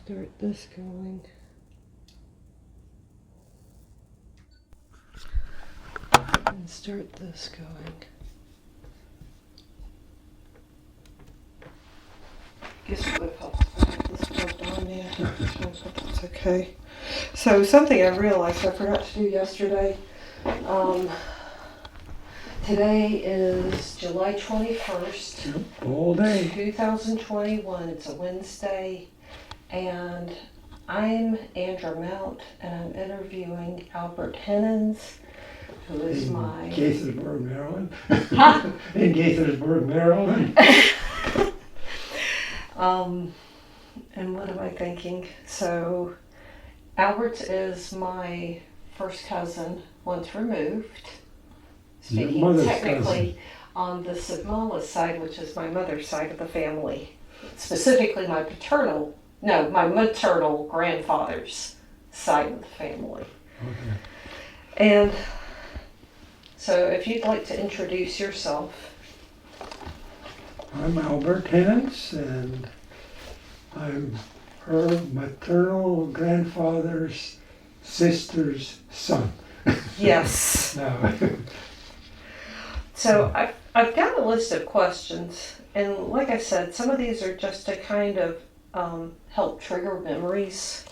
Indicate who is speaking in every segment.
Speaker 1: Start this going. And start this going. Guess it would help if I had this plugged on there. That's okay. So something I realized I forgot to do yesterday. Today is July 21st.
Speaker 2: Yep, all day.
Speaker 1: 2021. It's a Wednesday. And I'm Andrew Mount, and I'm interviewing Albert Henins, who is
Speaker 2: In Gaithersburg, Maryland. In Gaithersburg, Maryland.
Speaker 1: And what am I thinking? So, Albert is my first cousin, once removed.
Speaker 2: Your
Speaker 1: Speaking
Speaker 2: mother's
Speaker 1: technically
Speaker 2: cousin.
Speaker 1: on the Sudmalis side, which is my mother's side of the family. Specifically my maternal grandfather's side of the family.
Speaker 2: Okay.
Speaker 1: And so if you'd like to introduce yourself.
Speaker 2: I'm Albert Henins, and I'm her maternal grandfather's sister's son.
Speaker 1: Yes.
Speaker 2: No.
Speaker 1: So I've got a list of questions, and like I said, some of these are just to kind of help trigger memories.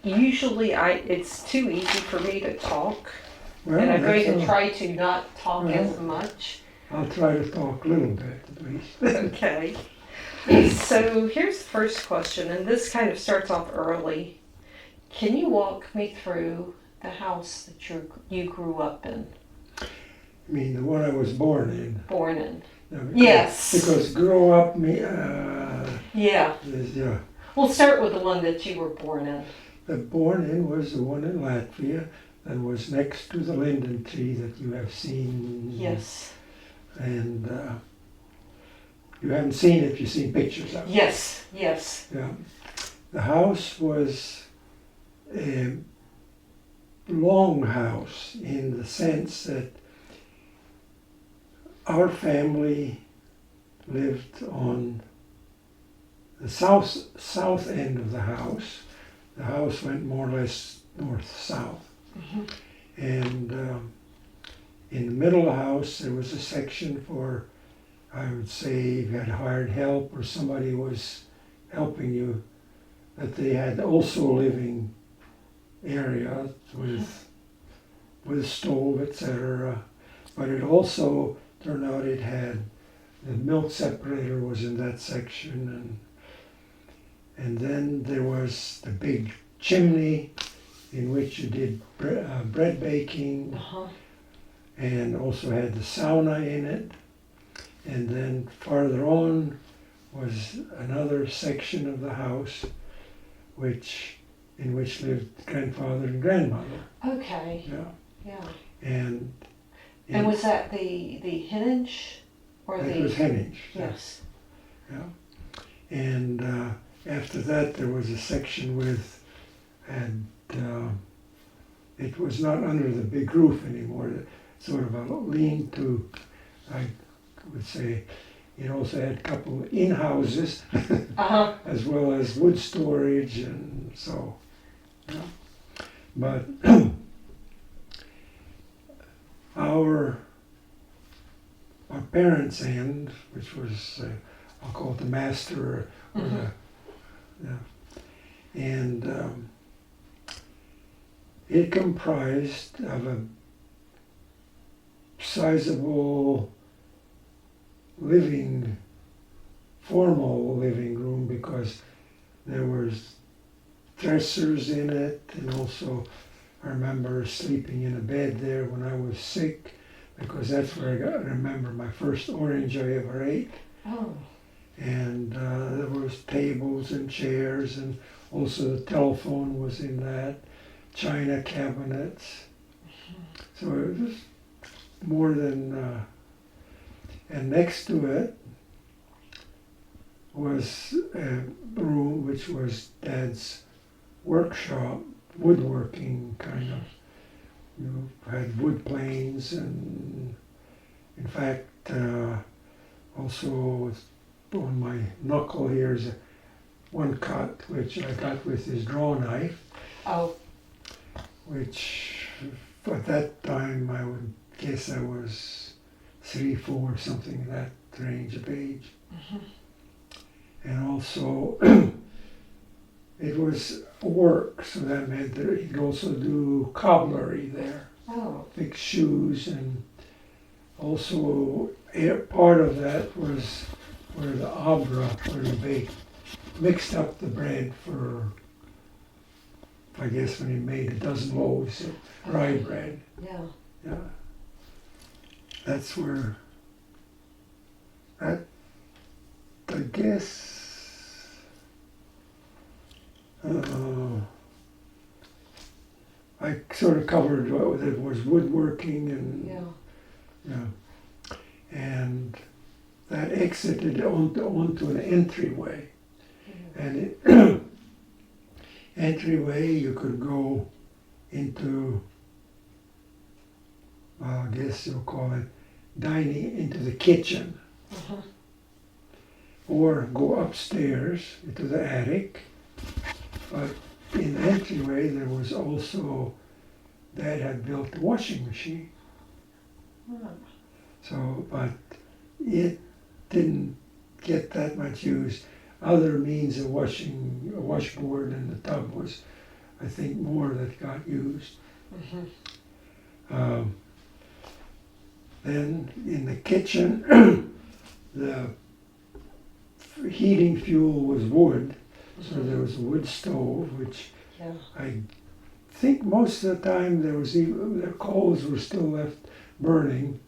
Speaker 1: Usually it's too easy for me to talk,
Speaker 2: Well,
Speaker 1: and I'm going
Speaker 2: that's
Speaker 1: to
Speaker 2: all.
Speaker 1: try to not talk
Speaker 2: Well.
Speaker 1: as much.
Speaker 2: I'll try to talk a little bit at least.
Speaker 1: Okay. So here's the first question, and this kind of starts off early. Can you walk me through the house that you grew up in?
Speaker 2: I mean, the one I was born in.
Speaker 1: Born in?
Speaker 2: No, because,
Speaker 1: Yes.
Speaker 2: Because grow up,
Speaker 1: Yeah.
Speaker 2: yeah.
Speaker 1: We'll start with the one that you were born in.
Speaker 2: The born in was the one in Latvia that was next to the linden tree that you have seen.
Speaker 1: Yes.
Speaker 2: And you haven't seen it, you've seen pictures of it.
Speaker 1: Yes, yes.
Speaker 2: Yeah. The house was a long house in the sense that our family lived on the south end of the house. The house went more or less north-south.
Speaker 1: Mm-hmm.
Speaker 2: And in the middle of the house, there was a section for, I would say, if you had hired help or somebody was helping you, that they had also living area with stove, etc. But it also turned out it had, the milk separator was in that section, and then there was the big chimney in which you did bread baking.
Speaker 1: Uh-huh.
Speaker 2: And also had the sauna in it. And then farther on was another section of the house in which lived grandfather and grandmother.
Speaker 1: Okay.
Speaker 2: Yeah.
Speaker 1: Yeah.
Speaker 2: And
Speaker 1: was that the Henins? Or
Speaker 2: that was Henins.
Speaker 1: Yes.
Speaker 2: Yeah. And after that there was a section it was not under the big roof anymore. Sort of a lean-to, I would say. It also had a couple of in-houses,
Speaker 1: Uh-huh.
Speaker 2: as well as wood storage, and so. Yeah. But our parents' end, which was, I'll call it the master, or
Speaker 1: Mm-hmm.
Speaker 2: and it comprised of a sizable formal living room, because there was dressers in it, and also I remember sleeping in a bed there when I was sick, because that's where I remember my first orange I ever ate.
Speaker 1: Oh.
Speaker 2: And there was tables and chairs, and also the telephone was in that, china cabinets. So it was more than, and next to it was a room which was Dad's workshop, woodworking kind of, had wood planes, and in fact also on my knuckle here is a one cut, which I got with his draw knife,
Speaker 1: Oh,
Speaker 2: which at that time I would guess I was 3, 4, something in that range of age. And also it was work, so that meant that he'd also do cobblery there,
Speaker 1: oh,
Speaker 2: fix shoes, and also part of that was where the abra, where they mixed up the bread for, I guess when he made a dozen loaves of rye bread.
Speaker 1: yeah.
Speaker 2: Yeah. That's where, that, I guess, I sort of covered what it was, woodworking and,
Speaker 1: Yeah.
Speaker 2: and that exited onto an entryway. And it entryway, you could go into, I guess you'll call it dining, into the kitchen, or go upstairs into the attic. But in the entryway, there was also, Dad had built a washing machine. So, but it didn't get that much use. Other means of washing, a washboard and the tub was, I think, more that got used. Then in the kitchen, the heating fuel was wood, so there was a wood stove, which
Speaker 1: Yeah.
Speaker 2: I think most of the time there was even, the coals were still left burning,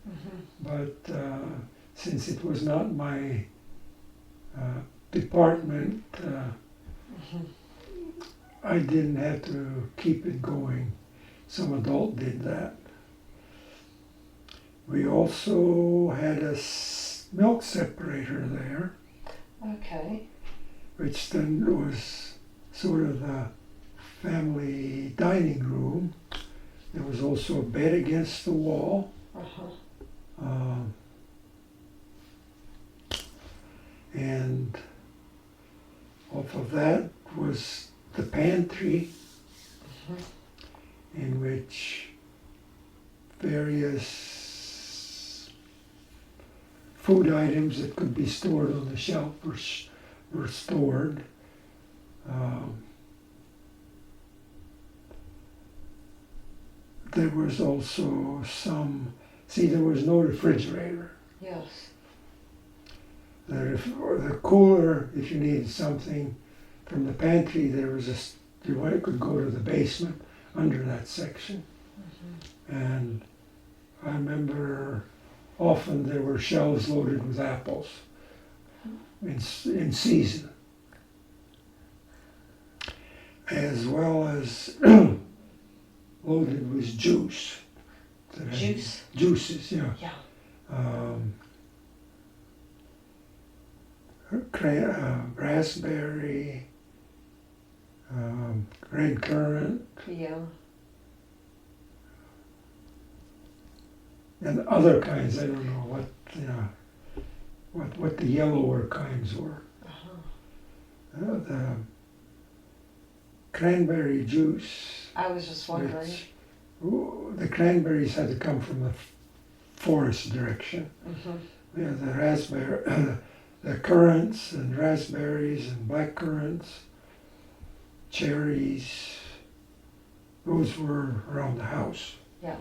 Speaker 2: but since it was not my department, I didn't have to keep it going. Some adult did that. We also had a milk separator there,
Speaker 1: Okay.
Speaker 2: which then was sort of the family dining room. There was also a bed against the wall. And off of that was the pantry, in which various food items that could be stored on the shelf were stored. There was also some, there was no refrigerator.
Speaker 1: Yes.
Speaker 2: The cooler, if you needed something from the pantry, there was you could go to the basement under that section. And I remember often there were shelves loaded with apples in season, as well as loaded with juice.
Speaker 1: Juice?
Speaker 2: Juices, yeah.
Speaker 1: Yeah.
Speaker 2: Raspberry, red currant,
Speaker 1: Yeah.
Speaker 2: and other kinds. I don't know what the yellower kinds were. The cranberry juice.
Speaker 1: I was just wondering.
Speaker 2: The cranberries had to come from the forest direction. Yeah, the raspberry, the currants and raspberries and black currants, cherries. Those were around the house.
Speaker 1: Yeah.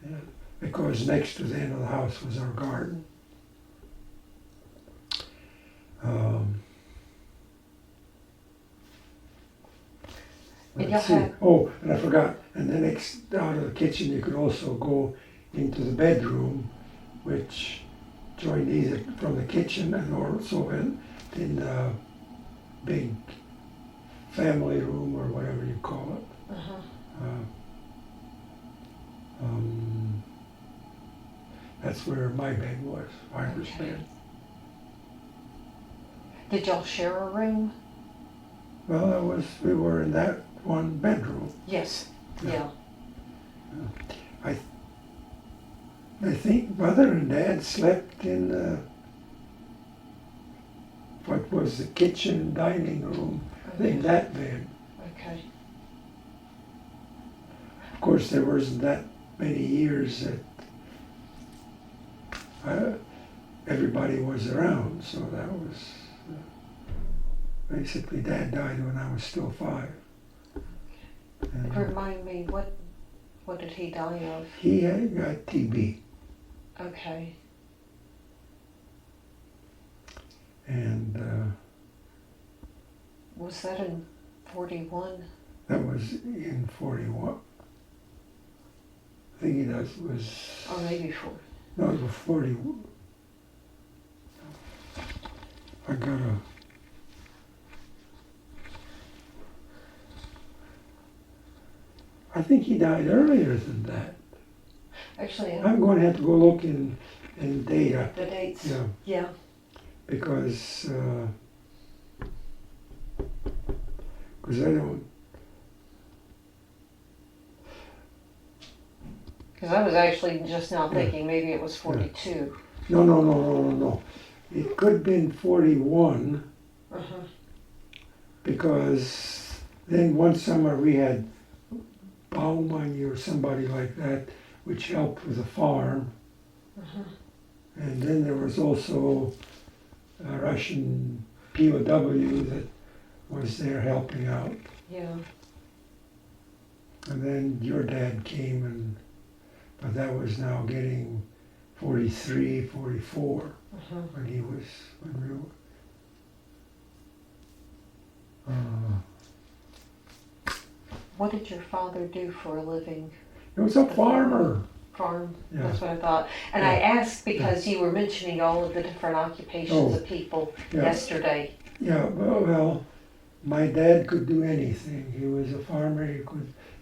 Speaker 2: Yeah, because next to the end of the house was our garden. Let's see. Oh, and I forgot. And then next out of the kitchen, you could also go into the bedroom, which joined either from the kitchen and also in the big family room or whatever you call it. That's where my bed was, Barbara's bed.
Speaker 1: Did y'all share a room?
Speaker 2: Well, we were in that one bedroom.
Speaker 1: Yes. Yeah.
Speaker 2: I think Mother and Dad slept in what was the kitchen dining room, thing that big.
Speaker 1: Okay.
Speaker 2: Of course, there wasn't that many years that everybody was around, so that was basically Dad died when I was still 5. And
Speaker 1: Remind me, what did he die of?
Speaker 2: he had got TB,
Speaker 1: Okay.
Speaker 2: and
Speaker 1: Was that in 41?
Speaker 2: that was in 41. I think he was,
Speaker 1: Or maybe 4.
Speaker 2: no, it was 40. I gotta, I think he died earlier than that.
Speaker 1: Actually,
Speaker 2: I'm going to have to go look in data.
Speaker 1: the dates.
Speaker 2: Yeah,
Speaker 1: Yeah.
Speaker 2: because I don't.
Speaker 1: Because I was actually just now thinking maybe it was 42.
Speaker 2: No. It could have been 41
Speaker 1: Uh-huh.
Speaker 2: because then one summer we had Baumann or somebody like that, which helped with the farm.
Speaker 1: Uh-huh.
Speaker 2: And then there was also a Russian POW that was there helping out.
Speaker 1: Yeah.
Speaker 2: And then your dad came, but that was now getting 43, 44
Speaker 1: Uh-huh.
Speaker 2: when we were.
Speaker 1: What did your father do for a living?
Speaker 2: He was a farmer.
Speaker 1: Farm.
Speaker 2: Yeah.
Speaker 1: That's what I thought. And I asked because you were mentioning all of the different occupations of people yesterday.
Speaker 2: Yeah, well, my dad could do anything. He was a farmer.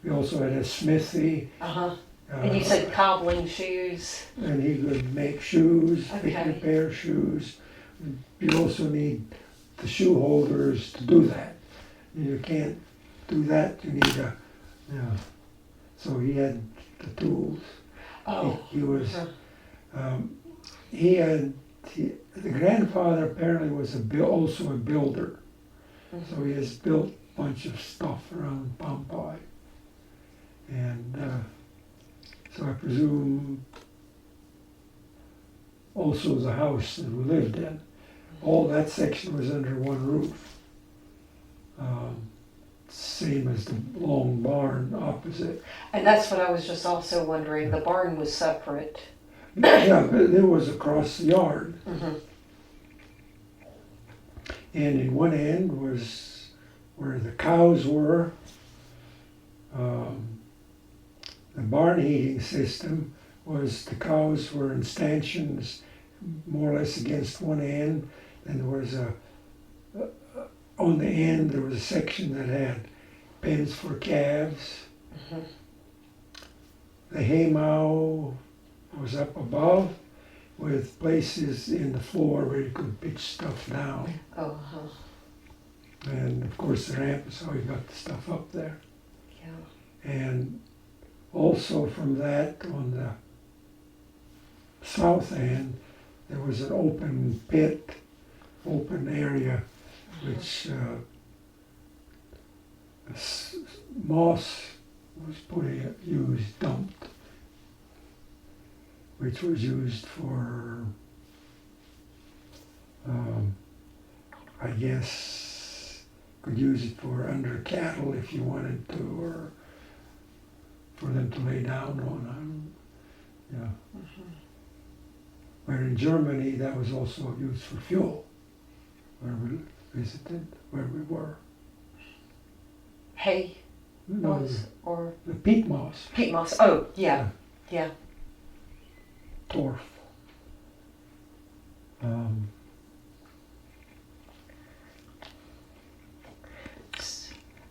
Speaker 2: We also had a smithy.
Speaker 1: Uh-huh. And you said cobbling shoes.
Speaker 2: And he could make shoes,
Speaker 1: Okay.
Speaker 2: repair shoes. You also need the shoe holders to do that. You can't do that. You need so he had the tools.
Speaker 1: Oh.
Speaker 2: He was.
Speaker 1: Uh-huh.
Speaker 2: The grandfather apparently was also a builder.
Speaker 1: Mm-hmm.
Speaker 2: So he has built a bunch of stuff around Pompeii. And so I presume also the house that we lived in. All that section was under one roof. Same as the long barn opposite.
Speaker 1: And that's what I was just also wondering. The barn was separate.
Speaker 2: Yeah, but it was across the yard.
Speaker 1: Mm-hmm.
Speaker 2: And in one end was where the cows were. The barn heating system was the cows were in stanchions more or less against one end. And there was on the end there was a section that had pens for calves.
Speaker 1: Mm-hmm.
Speaker 2: The haymow was up above with places in the floor where you could pitch stuff down.
Speaker 1: Oh, huh.
Speaker 2: And of course the ramp is how you got the stuff up there.
Speaker 1: Yeah.
Speaker 2: And also from that on the south end there was an open pit, open area which moss was dumped, which was used for, I guess, could use it for under cattle if you wanted to, or for them to lay down on. Yeah.
Speaker 1: Mm-hmm.
Speaker 2: Where in Germany that was also used for fuel, where we visited, where we were.
Speaker 1: Hay
Speaker 2: No,
Speaker 1: moss or
Speaker 2: the peat moss.
Speaker 1: peat moss. Oh, yeah. Yeah.
Speaker 2: Torf.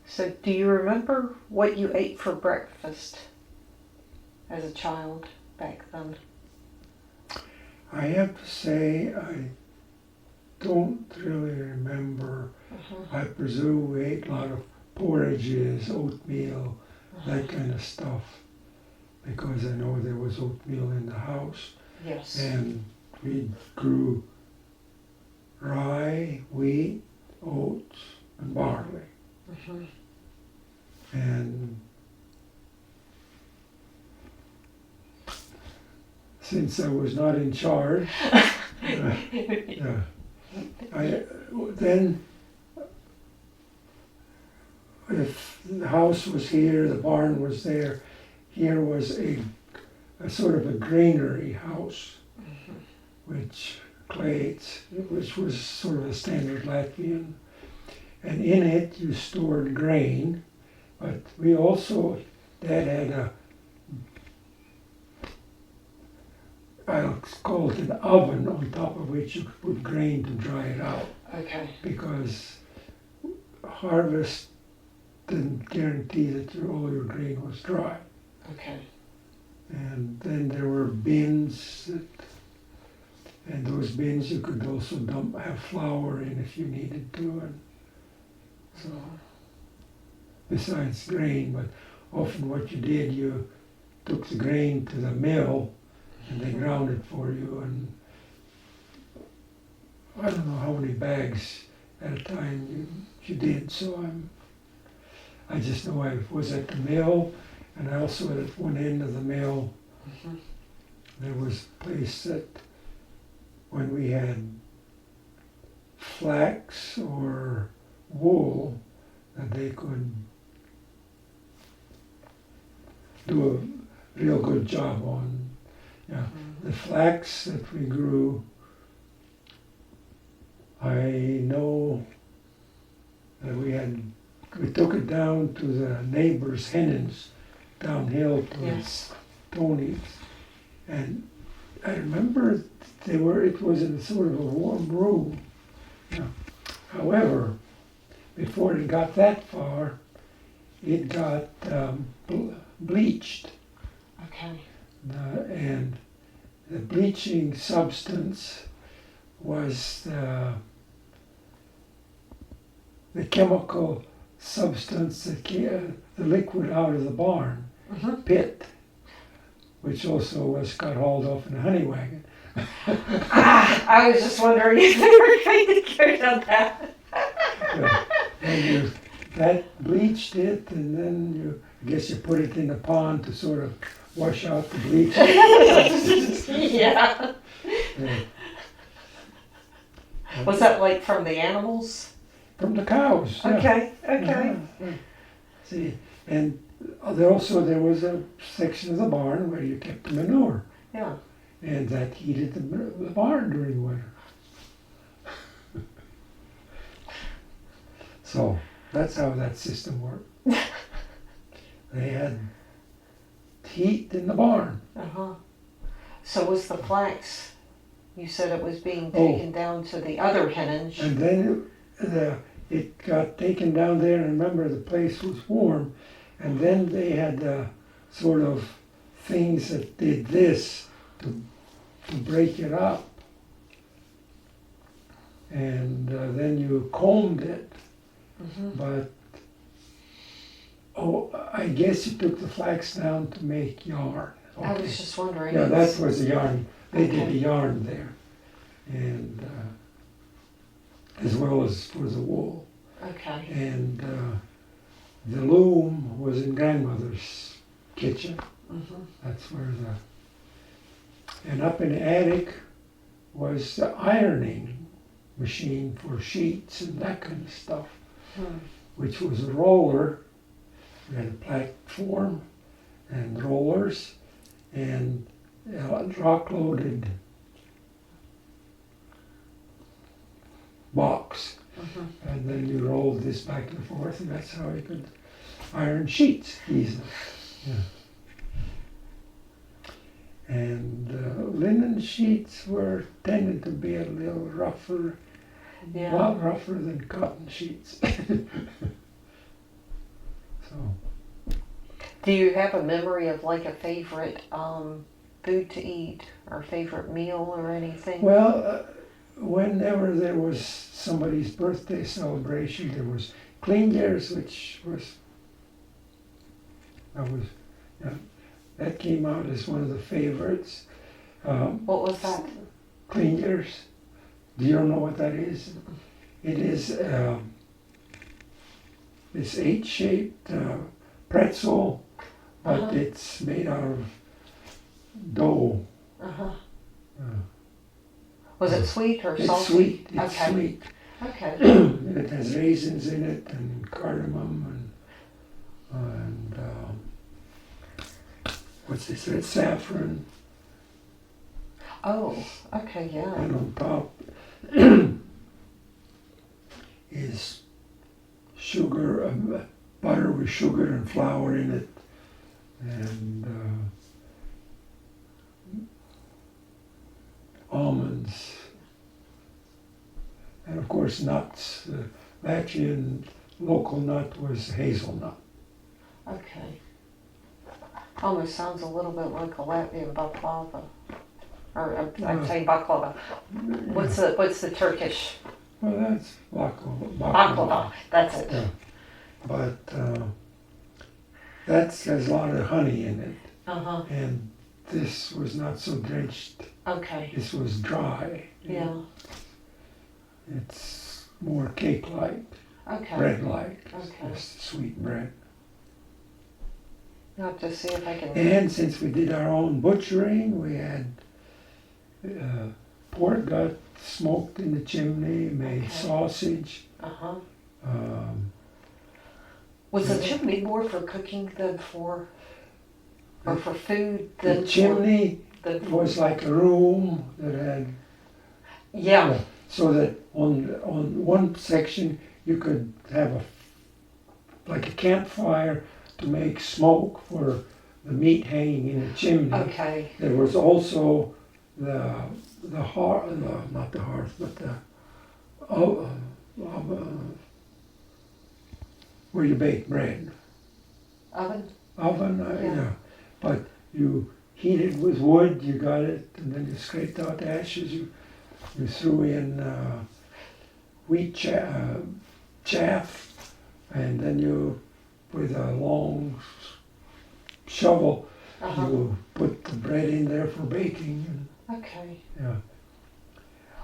Speaker 1: So do you remember what you ate for breakfast as a child back then?
Speaker 2: I have to say I don't really remember. I presume we ate a lot of porridges, oatmeal, that kind of stuff, because I know there was oatmeal in the house.
Speaker 1: Yes.
Speaker 2: And we grew rye, wheat, oats, and barley.
Speaker 1: Mhm.
Speaker 2: And since I was not in charge, yeah, then if the house was here, the barn was there, here was a sort of a granary house, which which was sort of a standard Latvian, and in it you stored grain, but we also, Dad had I'll call it an oven on top of which you could put grain to dry it out,
Speaker 1: Okay.
Speaker 2: because harvest didn't guarantee that all your grain was dry.
Speaker 1: Okay.
Speaker 2: And then there were bins, and those bins you could also have flour in if you needed to, and so besides grain. But often what you did, you took the grain to the mill, and they ground it for you, and I don't know how many bags at a time you did. So I just know I was at the mill. And I also at one end of the mill, there was a place that when we had flax or wool, that they could do a real good job on. Yeah, the flax that we grew, I know that we took it down to the neighbor's Henins, downhill to
Speaker 1: Yes.
Speaker 2: Tony's, and I remember it was in sort of a warm room. Yeah. However, before it got that far, it got bleached,
Speaker 1: Okay.
Speaker 2: and the bleaching substance was the chemical substance that the liquid out of the barn pit, which also got hauled off in a honey wagon.
Speaker 1: I was just wondering if they were going to go down that.
Speaker 2: Yeah. And that bleached it, and then I guess you put it in a pond to sort of wash out the bleach.
Speaker 1: Yeah.
Speaker 2: Yeah.
Speaker 1: Was that like from the animals?
Speaker 2: From the cows. Yeah.
Speaker 1: Okay. Okay.
Speaker 2: Yeah. See, and there was a section of the barn where you kept the manure,
Speaker 1: Yeah.
Speaker 2: and that heated the barn during winter. So that's how that system worked. They had heat in the barn.
Speaker 1: Uh-huh. So was the flax, you said it was being taken down to the other Henins.
Speaker 2: And then it got taken down there, and remember the place was warm, and then they had sort of things that did this to break it up, and then you combed it, but I guess you took the flax down to make yarn.
Speaker 1: I was just wondering.
Speaker 2: Yeah, that was the yarn. They did
Speaker 1: Okay.
Speaker 2: the yarn there, and as well as for the wool.
Speaker 1: Okay.
Speaker 2: And the loom was in grandmother's kitchen. That's where and up in the attic was the ironing machine for sheets and that kind of stuff, which was a roller. We had a platform and rollers and a rock-loaded box. And then you rolled this back and forth, and that's how you could iron sheets easily. Yeah. And linen sheets tended to be a little rougher, a lot rougher than cotton sheets. So.
Speaker 1: Do you have a memory of like a favorite food to eat or favorite meal or anything?
Speaker 2: Well, whenever there was somebody's birthday celebration, there was klingers, which was that came out as one of the favorites.
Speaker 1: What was that?
Speaker 2: Klingers. Do you know what that is? It is this H-shaped pretzel, but
Speaker 1: Uh-huh.
Speaker 2: it's made out of dough.
Speaker 1: Uh-huh.
Speaker 2: Uh,
Speaker 1: Was it sweet or
Speaker 2: it's
Speaker 1: salty?
Speaker 2: sweet. It's
Speaker 1: Okay.
Speaker 2: sweet.
Speaker 1: Okay.
Speaker 2: It has raisins in it and cardamom and what's this? Red saffron,
Speaker 1: Oh, okay, yeah.
Speaker 2: and on top is sugar, butter with sugar and flour in it, and almonds, and of course nuts. The Latvian local nut was hazelnut.
Speaker 1: Okay. Almost sounds a little bit like a Latvian baklava. Or I'm saying baklava. What's the Turkish?
Speaker 2: Well, that's baklava.
Speaker 1: Baklava. That's it.
Speaker 2: Yeah. But that has a lot of honey in it,
Speaker 1: Uh-huh.
Speaker 2: and this was not so drenched.
Speaker 1: Okay.
Speaker 2: This was dry.
Speaker 1: Yeah.
Speaker 2: It's more cake-like,
Speaker 1: Okay.
Speaker 2: bread-like,
Speaker 1: Okay.
Speaker 2: just sweet bread.
Speaker 1: I'll have to see if I can.
Speaker 2: And since we did our own butchering, we had pork got smoked in the chimney, made
Speaker 1: Okay.
Speaker 2: sausage.
Speaker 1: Uh-huh.
Speaker 2: Um,
Speaker 1: Was the chimney more for cooking than for, or for food
Speaker 2: the
Speaker 1: than
Speaker 2: chimney
Speaker 1: for,
Speaker 2: was like a room that had,
Speaker 1: yeah.
Speaker 2: so that on one section you could have like a campfire to make smoke for the meat hanging in the chimney.
Speaker 1: Okay.
Speaker 2: There was also the hearth, not the hearth, but the where you bake bread.
Speaker 1: Oven?
Speaker 2: Oven,
Speaker 1: Yeah.
Speaker 2: yeah. But you heat it with wood, you got it, and then you scraped out the ashes, you threw in wheat chaff, and then you, with a long shovel,
Speaker 1: Uh-huh.
Speaker 2: you put the bread in there for baking. And,
Speaker 1: Okay.
Speaker 2: yeah.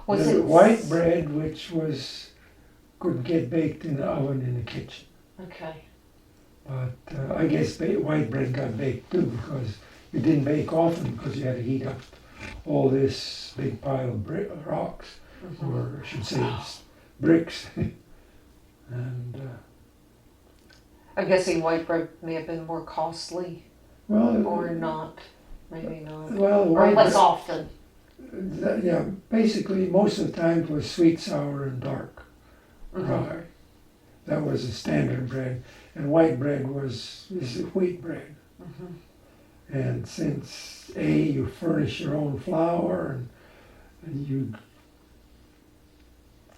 Speaker 1: Was
Speaker 2: The
Speaker 1: it
Speaker 2: white bread, which could get baked in the oven in the kitchen.
Speaker 1: Okay.
Speaker 2: But I guess white bread got baked too, because you didn't bake often because you had to heat up all this big pile of rocks,
Speaker 1: Mhm.
Speaker 2: or I should say bricks. And
Speaker 1: I'm guessing white bread may have been more costly
Speaker 2: well,
Speaker 1: or not. Maybe not.
Speaker 2: well,
Speaker 1: Or
Speaker 2: white
Speaker 1: less
Speaker 2: bread,
Speaker 1: often.
Speaker 2: yeah, basically most of the time it was sweet, sour, and dark,
Speaker 1: Mhm.
Speaker 2: dry. That was the standard bread, and white bread is wheat bread.
Speaker 1: Mhm.
Speaker 2: And since you furnish your own flour and you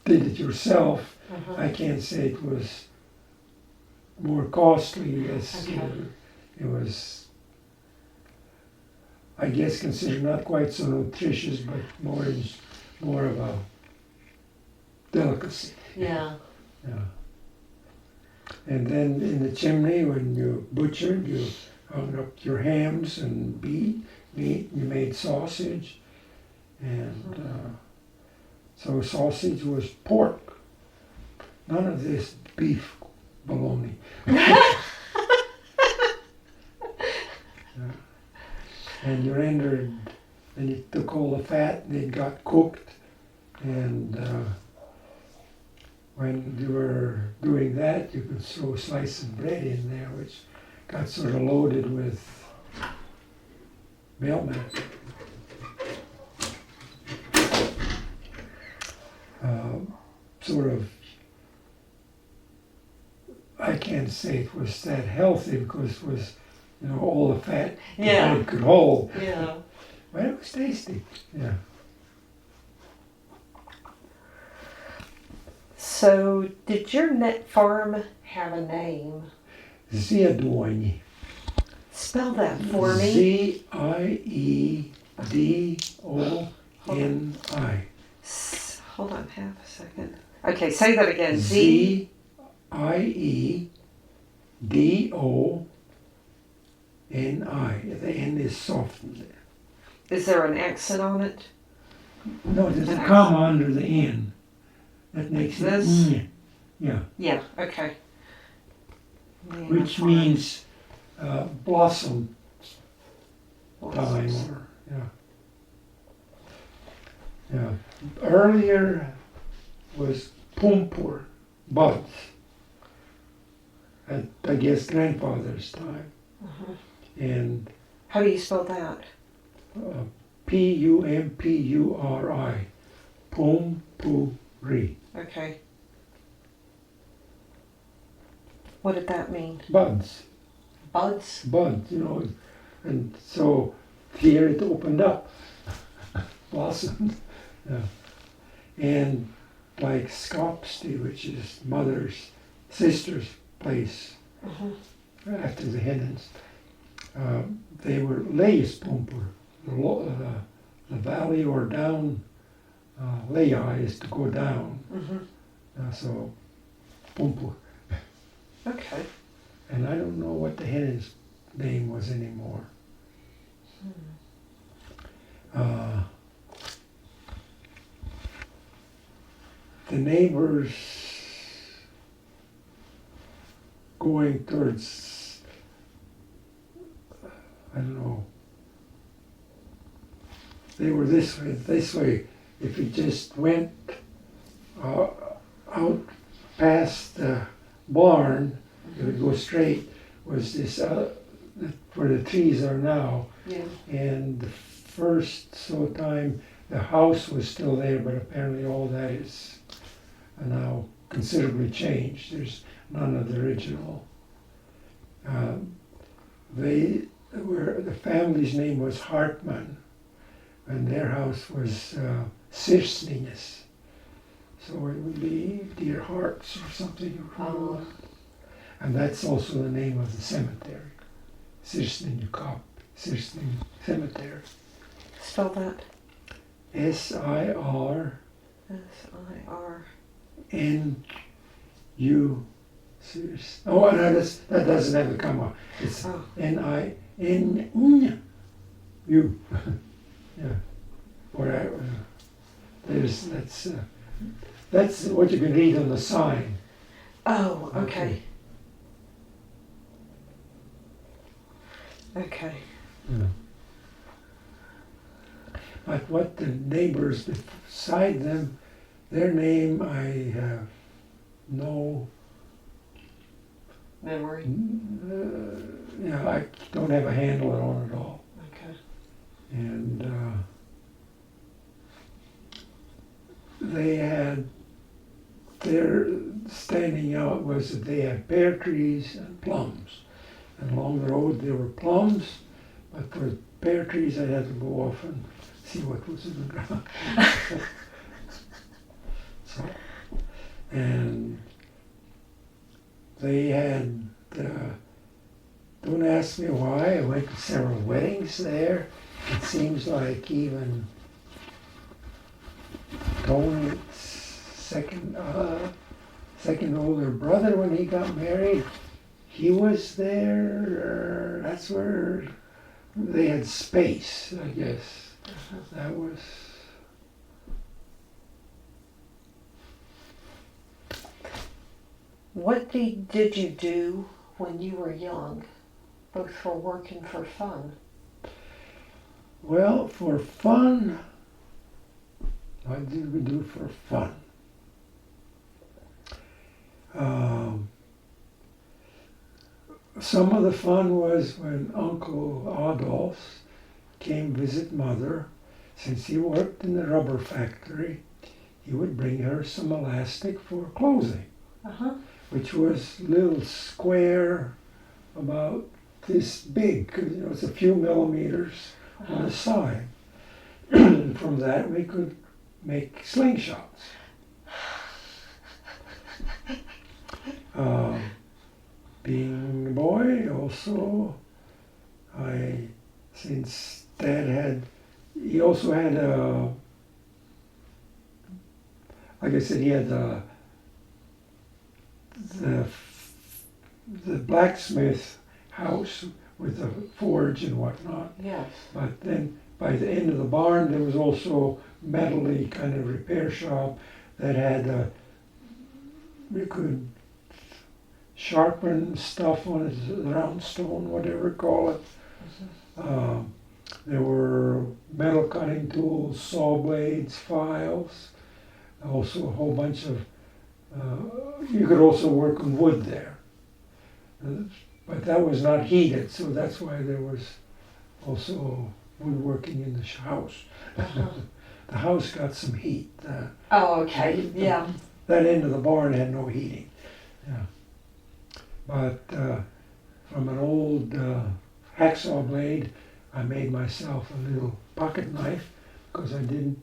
Speaker 2: did it yourself,
Speaker 1: Mhm.
Speaker 2: I can't say it was more costly as
Speaker 1: Okay.
Speaker 2: it was, I guess, considered not quite so nutritious, but more of a delicacy.
Speaker 1: Yeah.
Speaker 2: Yeah. And then in the chimney, when you butchered, you hung up your hams and meat. You made sausage, and so sausage was pork. None of this beef bologna. Yeah. And you rendered, and you took all the fat, and it got cooked, and when you were doing that, you could throw a slice of bread in there, which got sort of loaded with mailman. Sort of, I can't say it was that healthy because it was, all the fat the
Speaker 1: Yeah.
Speaker 2: bread could hold,
Speaker 1: Yeah.
Speaker 2: but it was tasty. Yeah.
Speaker 1: So, did your net farm have a name?
Speaker 2: Ziedoni.
Speaker 1: Spell that for me.
Speaker 2: Ziedoni.
Speaker 1: Hold on half a second. Okay, say that again.
Speaker 2: Ziedoni. The N is softened.
Speaker 1: Is there an accent on it?
Speaker 2: No, there's a comma under the N. That makes it.
Speaker 1: This?
Speaker 2: Yeah.
Speaker 1: Yeah, okay. Being
Speaker 2: which
Speaker 1: a farm.
Speaker 2: means blossom time,
Speaker 1: Blossoms.
Speaker 2: or yeah. Earlier was pumpur, buds, at I guess grandfather's time,
Speaker 1: Uh-huh.
Speaker 2: and
Speaker 1: How do you spell that?
Speaker 2: Pumpuri, pumpuri,
Speaker 1: Okay. What did that mean?
Speaker 2: buds,
Speaker 1: Buds?
Speaker 2: buds, and so here it opened up, blossomed, yeah. And like Skopsty, which is mother's sister's place
Speaker 1: Uh-huh.
Speaker 2: after the Henins, they were Lei's pumpur. The valley or down, Leia is to go down, so pumpur.
Speaker 1: Okay.
Speaker 2: And I don't know what the Henins name was anymore. The neighbors going towards, I don't know, they were this way. If you just went out past the barn, it would go straight, was this, where the trees are now.
Speaker 1: Yeah.
Speaker 2: And the first time, the house was still there, but apparently all that is now considerably changed. There's none of the original. The family's name was Hartman, and their house was Sirsninges. So it would be Dear Hearts or something.
Speaker 1: Oh.
Speaker 2: And that's also the name of the cemetery, Sirsninge Cemetery.
Speaker 1: Spell that.
Speaker 2: SIRNU.
Speaker 1: S-I-R.
Speaker 2: Oh, no, that doesn't have a comma. It's NINU. Yeah. Or that's what you can read on the sign.
Speaker 1: Oh, okay. Okay.
Speaker 2: Yeah. But what the neighbors beside them, their name I have no.
Speaker 1: Memory.
Speaker 2: I don't have a handle on it all.
Speaker 1: Okay.
Speaker 2: And they had, their standing out was that they had pear trees and plums. And along the road there were plums, but for pear trees I had to go off and see what was in the ground. So, and they had, don't ask me why, I went to several weddings there. It seems like even Tony's second older brother, when he got married, he was there. That's where they had space, I guess. That was.
Speaker 1: What did you do when you were young, both for work and for fun?
Speaker 2: Well, for fun, what did we do for fun? Some of the fun was when Uncle Adolf came visit Mother. Since he worked in the rubber factory, he would bring her some elastic for clothing, which was little square, about this big, it's a few millimeters on the side. And from that we could make slingshots. Being a boy, also, since Dad he also had like I said, he had the blacksmith house with the forge and whatnot.
Speaker 1: Yes.
Speaker 2: But then by the end of the barn, there was also metal-y kind of repair shop that had, you could sharpen stuff on his round stone, whatever you call it. There were metal cutting tools, saw blades, files, also a whole bunch of, you could also work on wood there. But that was not heated, so that's why there was also woodworking in the house. The house got some heat.
Speaker 1: Oh, okay, yeah.
Speaker 2: That end of the barn had no heating. Yeah. But from an old hacksaw blade, I made myself a little pocket knife because I didn't.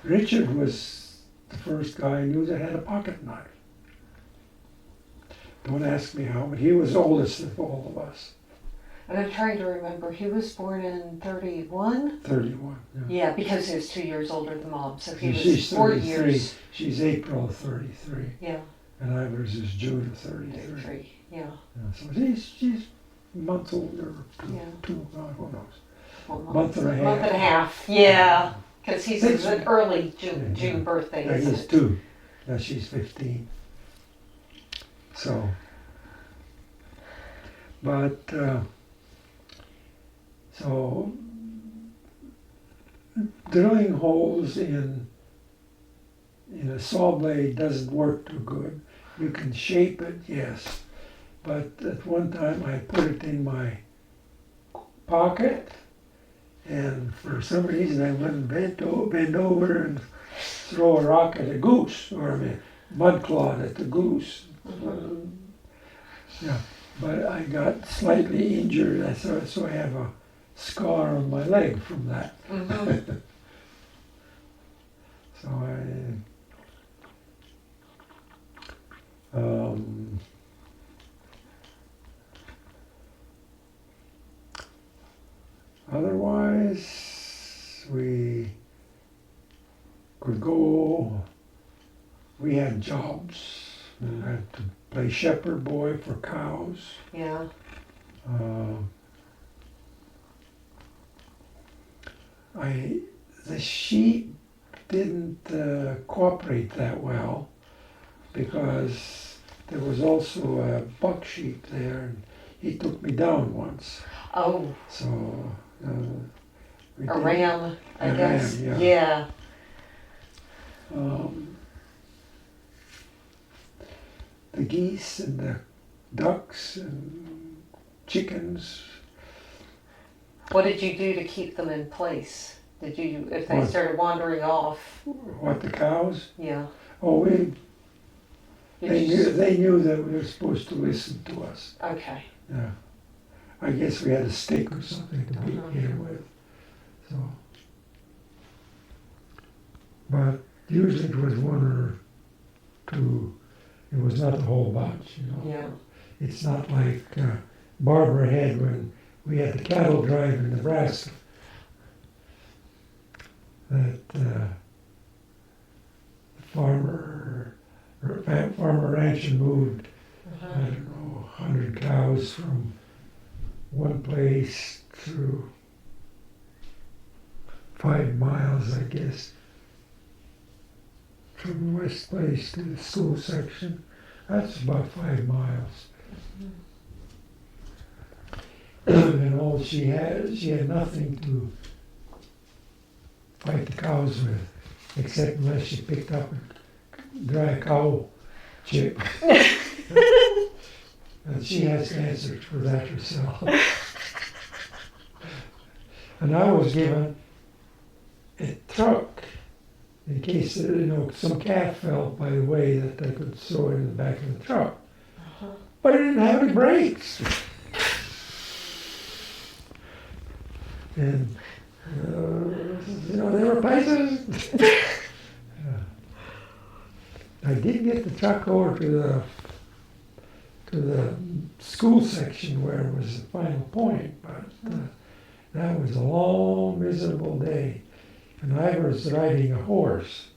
Speaker 2: Richard was the first guy I knew that had a pocket knife. Don't ask me how, but he was the oldest of all of us.
Speaker 1: And I'm trying to remember, he was born in 31?
Speaker 2: 31, yeah.
Speaker 1: Yeah, because he was 2 years older than Mom, so he was
Speaker 2: She's
Speaker 1: 4
Speaker 2: 33.
Speaker 1: years.
Speaker 2: She's April of 33,
Speaker 1: Yeah,
Speaker 2: and Ivor's is June of 33.
Speaker 1: 33, yeah.
Speaker 2: Yeah, so she's a month older,
Speaker 1: Yeah.
Speaker 2: two, who knows.
Speaker 1: Well,
Speaker 2: Month and a half.
Speaker 1: Month and a half, yeah. Because he's
Speaker 2: Six-
Speaker 1: an early June,
Speaker 2: Yeah.
Speaker 1: June birthday,
Speaker 2: Yeah,
Speaker 1: isn't
Speaker 2: he's
Speaker 1: it?
Speaker 2: 2. Yeah, she's 15. So, but, so drilling holes in a saw blade doesn't work too good. You can shape it, yes, but at one time I put it in my pocket, and for some reason I wouldn't bend over and throw a rock at a goose, or a mud clod at the goose. Yeah, but I got slightly injured, so I have a scar on my leg from that.
Speaker 1: Mm-hmm.
Speaker 2: So otherwise, we could go, we had jobs. We had to play shepherd boy for cows.
Speaker 1: Yeah.
Speaker 2: The sheep didn't cooperate that well because there was also a buck sheep there, and he took me down once.
Speaker 1: Oh,
Speaker 2: So we
Speaker 1: a
Speaker 2: did-
Speaker 1: ram, I
Speaker 2: a
Speaker 1: guess.
Speaker 2: ram, yeah.
Speaker 1: Yeah.
Speaker 2: The geese and the ducks and chickens.
Speaker 1: What did you do to keep them in place? Did you, if they
Speaker 2: What?
Speaker 1: started wandering off?
Speaker 2: What, the cows?
Speaker 1: Yeah.
Speaker 2: Oh,
Speaker 1: Did you
Speaker 2: they knew that we were supposed to listen to us.
Speaker 1: Okay.
Speaker 2: Yeah. I guess we had a stick or something to beat him with. So, but usually it was one or two. It was not the whole bunch, you know.
Speaker 1: Yeah.
Speaker 2: It's not like Barbara had when we had the cattle drive in Nebraska. That farmer rancher moved, I don't know, 100 cows from one place to 5 miles, I guess, from the west place to the school section. That's about 5 miles. And all she had nothing to fight the cows with, except unless she picked up a dry cow chip. And she has to answer for that herself. And I was given a truck in case some cat fell by the way that I could throw it in the back of the truck. But I didn't have any brakes. And there were places. I did get the truck over to the school section where it was the final point, but that was a long, miserable day. And I was riding a horse,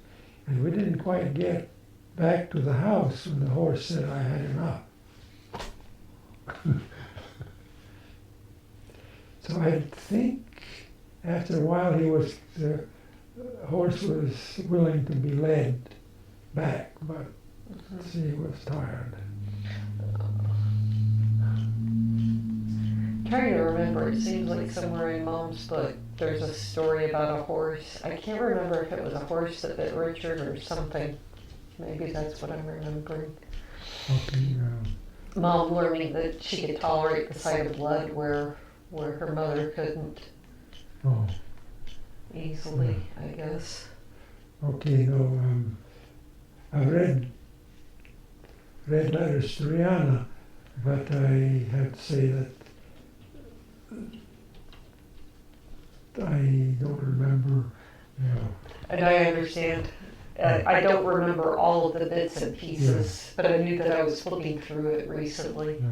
Speaker 2: and we didn't quite get back to the house when the horse said I had enough. So I think after a while the horse was willing to be led back, but She was tired.
Speaker 1: Trying to remember, it seems like somewhere in Mom's book there's a story about a horse. I can't remember if it was a horse that bit Richard or something. Maybe that's what I'm remembering.
Speaker 2: Okay,
Speaker 1: Mom learning that she could tolerate the sight of blood where her mother couldn't
Speaker 2: oh,
Speaker 1: easily, I guess.
Speaker 2: okay, no, I read letters to Rihanna, but I have to say that I don't remember, you know.
Speaker 1: And I understand. I don't remember all of the bits and pieces, but I knew that I was flipping through it recently.
Speaker 2: Yeah.